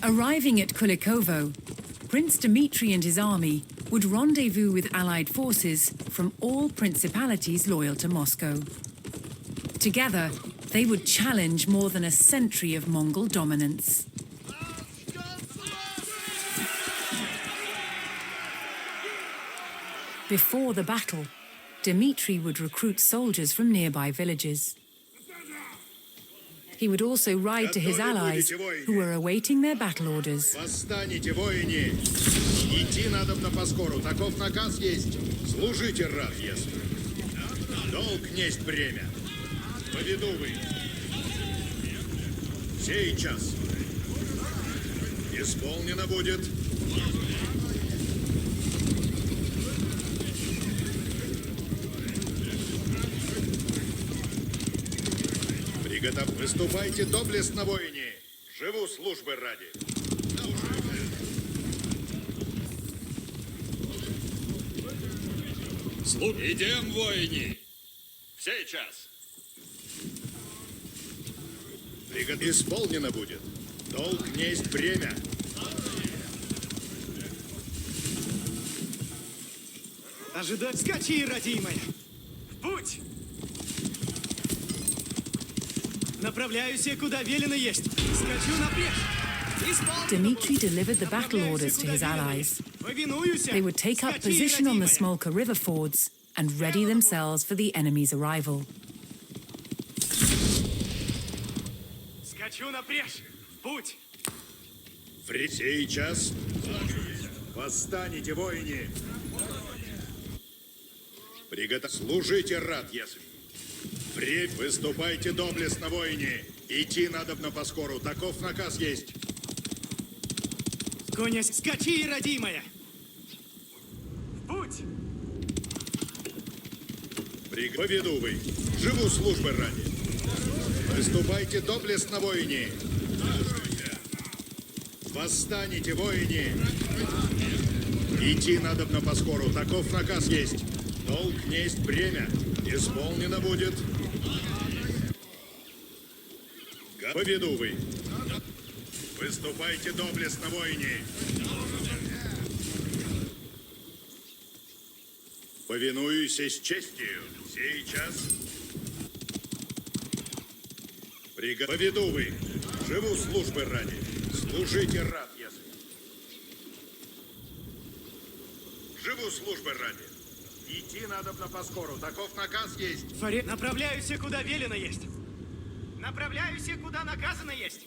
Arriving at Kulikovo, Prince Dmitry and his army would rendezvous with allied forces from all principalities loyal to Moscow. Together, they would challenge more than a century of Mongol dominance. Before the battle, Dmitry would recruit soldiers from nearby villages. He would also ride to his allies, who were awaiting their battle orders. Восстанете, воине! Идти надобно поскору, таков наказ есть. Служите, раб, если. Долг несть бремя. Поведу вы. Сейчас. Исполнено будет. Приготов. Выступайте доблестно, воине. Живу службы ради. Идем, воине. Сейчас. Исполнено будет. Долг несть бремя. Ожидать скачи, родимая. В путь! Направляюсь, куда велено есть. Скачу напрежь. Dmitry delivered the battle orders to his allies. They would take up position on the Smolka river fords and ready themselves for the enemy's arrival. Скачу напрежь. В путь! Сейчас. Восстанете, воине. Приготов. Служите, рад, если. Выступайте доблестно, воине. Идти надобно поскору. Таков наказ есть. Коня, скачи, родимая. В путь! Поведу вы. Живу службы ради. Выступайте доблестно, воине. Восстанете, воине. Идти надобно поскору. Таков наказ есть. Долг несть бремя. Исполнено будет. Поведу вы. Выступайте доблестно, воине. Повинуюсь с честью. Сейчас. Поведу вы. Живу службы ради. Служите, рад, если. Живу службы ради. Идти надобно поскору. Таков наказ есть. Направляюсь, куда велено есть. Направляюсь, куда наказано есть.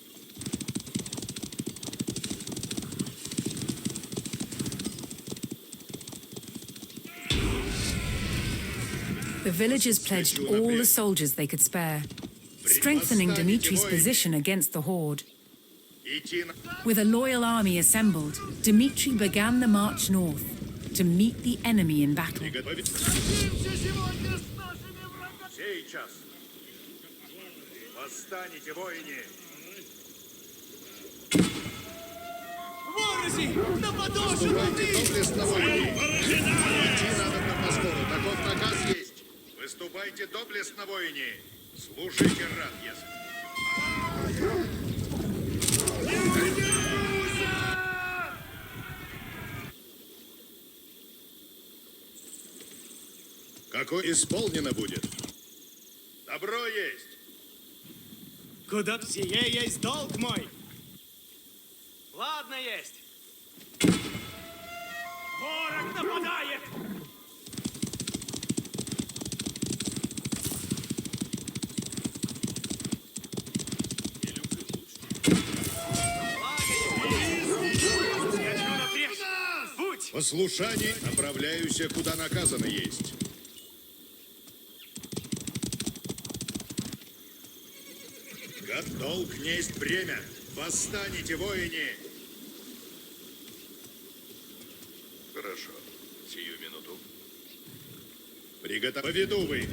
The villagers pledged all the soldiers they could spare, strengthening Dmitry's position against the Horde. With a loyal army assembled, Dmitry began the march north to meet the enemy in battle. Сейчас. Восстанете, воине. Ворози! На подошву! Выступайте доблестно, воине. Идти надобно поскору. Таков наказ есть. Выступайте доблестно, воине. Служите, рад, если. Какое исполнено будет? Добро есть. Куда сие есть долг мой? Ладно есть. Ворог нападает! Послушание, направляюсь, куда наказано есть. Долг несть бремя. Восстанете, воине. Хорошо. Сию минуту. Поведу вы.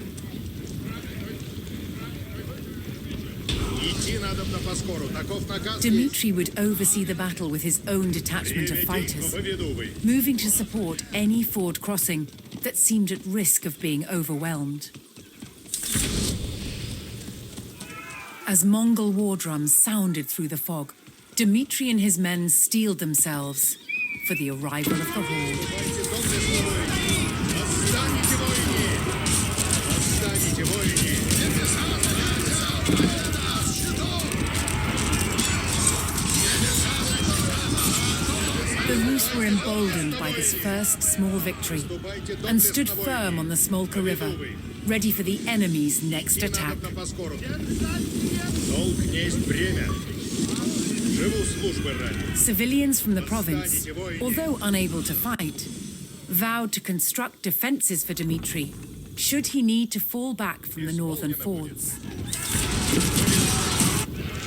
Идти надобно поскору. Таков наказ. Dmitry would oversee the battle with his own detachment of fighters, moving to support any ford crossing that seemed at risk of being overwhelmed. As Mongol war drums sounded through the fog, Dmitri and his men steeled themselves for the arrival of the Horde. Восстаньте, воины! Восстаньте, воины! The Rus were emboldened by this first small victory and stood firm on the Smolka River, ready for the enemy's next attack. Долг несть бремя. Живу службы ради. Civilians from the province, although unable to fight, vowed to construct defenses for Dmitri should he need to fall back from the northern fords.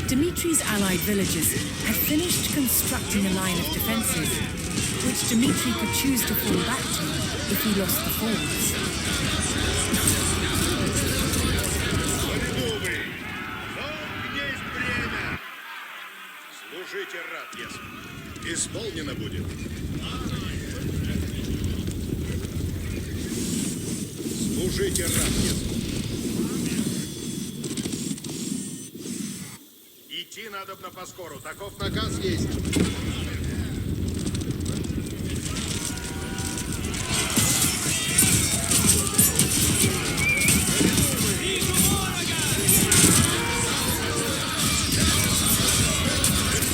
Dmitri's allied villages had finished constructing a line of defenses, which Dmitri could choose to fall back to if he lost the fords. Служите рад, если исполнено будет. Служите рад, если. Идти надобно поскору, таков наказ есть.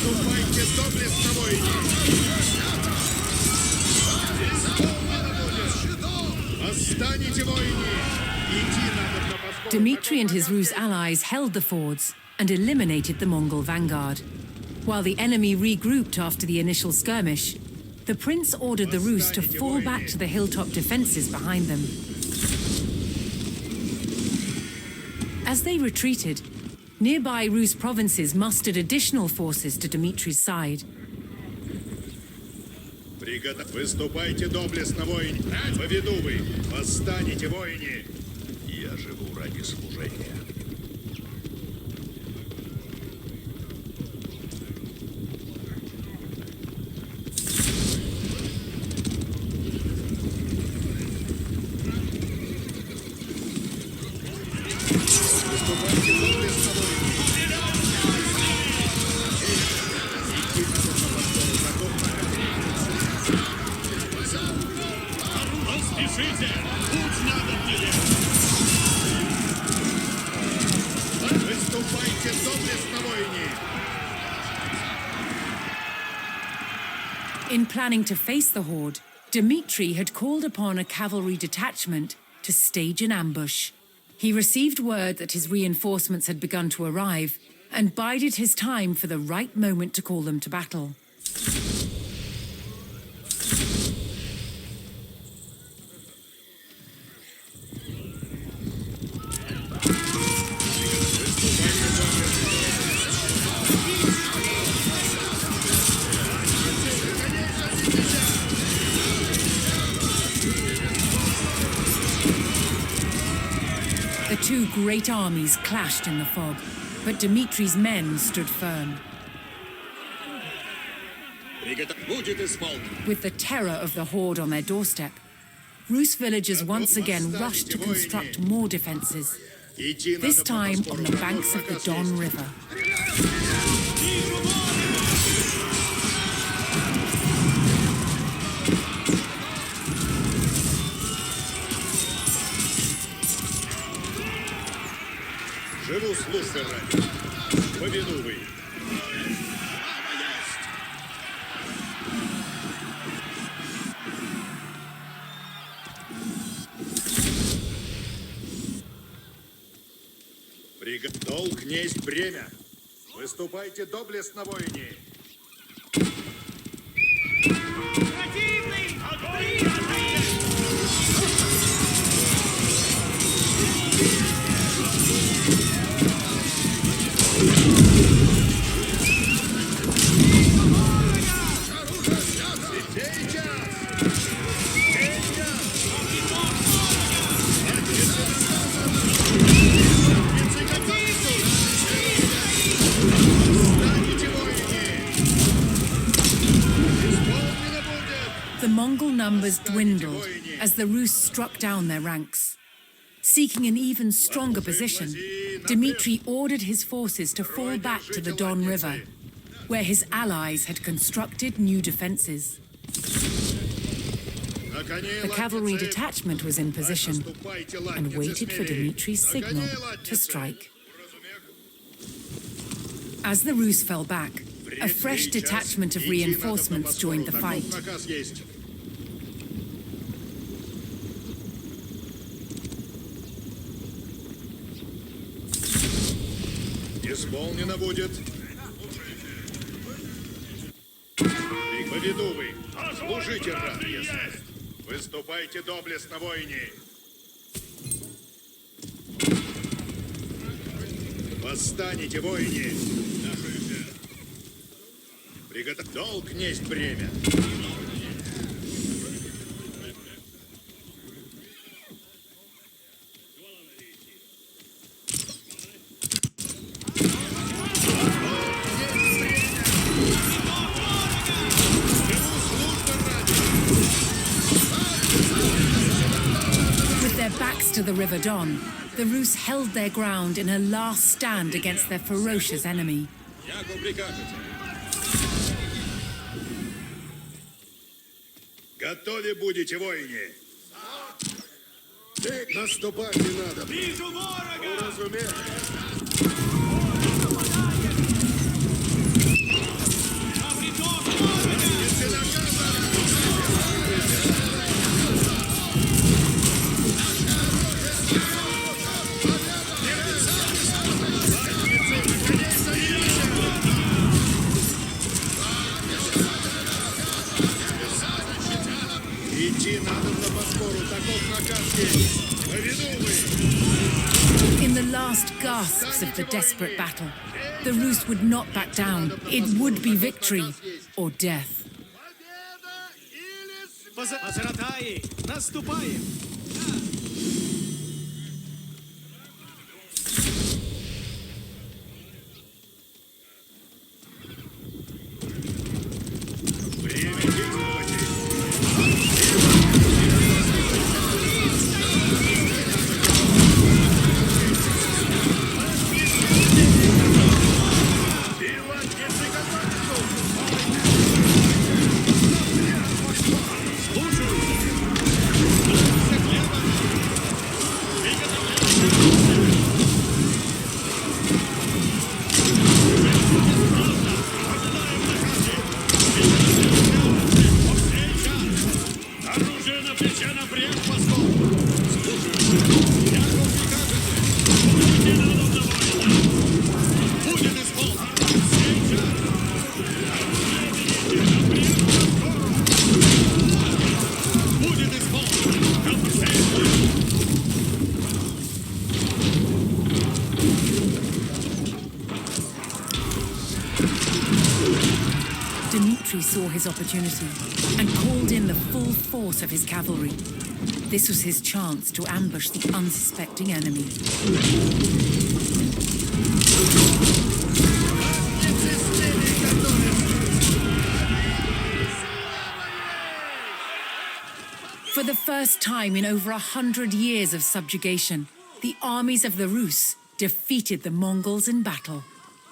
Ступайте доблестно, воины! Восстаньте, воины! Идти надобно поскору. Dmitri and his Rus allies held the fords and eliminated the Mongol vanguard. While the enemy regrouped after the initial skirmish, the prince ordered the Rus to fall back to the hilltop defenses behind them. As they retreated, nearby Rus provinces mustered additional forces to Dmitri's side. Выступайте доблестно, воины! Поведу вы! Восстанете, воины! Я живу ради служения. Поспешите! Путь надо мне! Выступайте доблестно, воины! In planning to face the Horde, Dmitri had called upon a cavalry detachment to stage an ambush. He received word that his reinforcements had begun to arrive and bided his time for the right moment to call them to battle. The two great armies clashed in the fog, but Dmitri's men stood firm. Будет исполнено. With the terror of the Horde on their doorstep, Rus villagers once again rushed to construct more defenses, this time on the banks of the Don River. Живу службы ради. Поведу вы. Долг несть бремя. Выступайте доблестно, воины. Противный! Огонь! The Mongol numbers dwindled as the Rus struck down their ranks. Seeking an even stronger position, Dmitri ordered his forces to fall back to the Don River, where his allies had constructed new defenses. The cavalry detachment was in position and waited for Dimitri's signal to strike. As the Rus fell back, a fresh detachment of reinforcements joined the fight. Исполнено будет. Поведу вы. Служите, раб, если. Выступайте доблестно, воине. Восстанете, воине. Долг несть бремя. With their backs to the River Don, the Rus held their ground in a last stand against their ferocious enemy. Готовы будете, воине? Наступать не надо. Вижу ворога! Уразумели? Идти надо на Боспору, таков наказ есть. Поведу вы. In the last gasps of the desperate battle, the Rus would not back down. It would be victory or death. Позаратаи! Наступаем! Время действовать. Оружие на плече напрямик, посол! Будет исполнено! Будет исполнено! Dimitri saw his opportunity and called in the full force of his cavalry. This was his chance to ambush the unsuspecting enemy. For the first time in over 100 years of subjugation, the armies of the Rus defeated the Mongols in battle.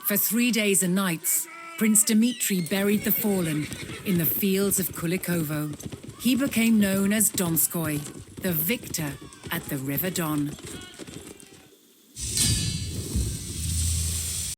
For 3 days and nights, Prince Dimitri buried the fallen in the fields of Kulikovo. He became known as Donskoy, the victor at the River Don.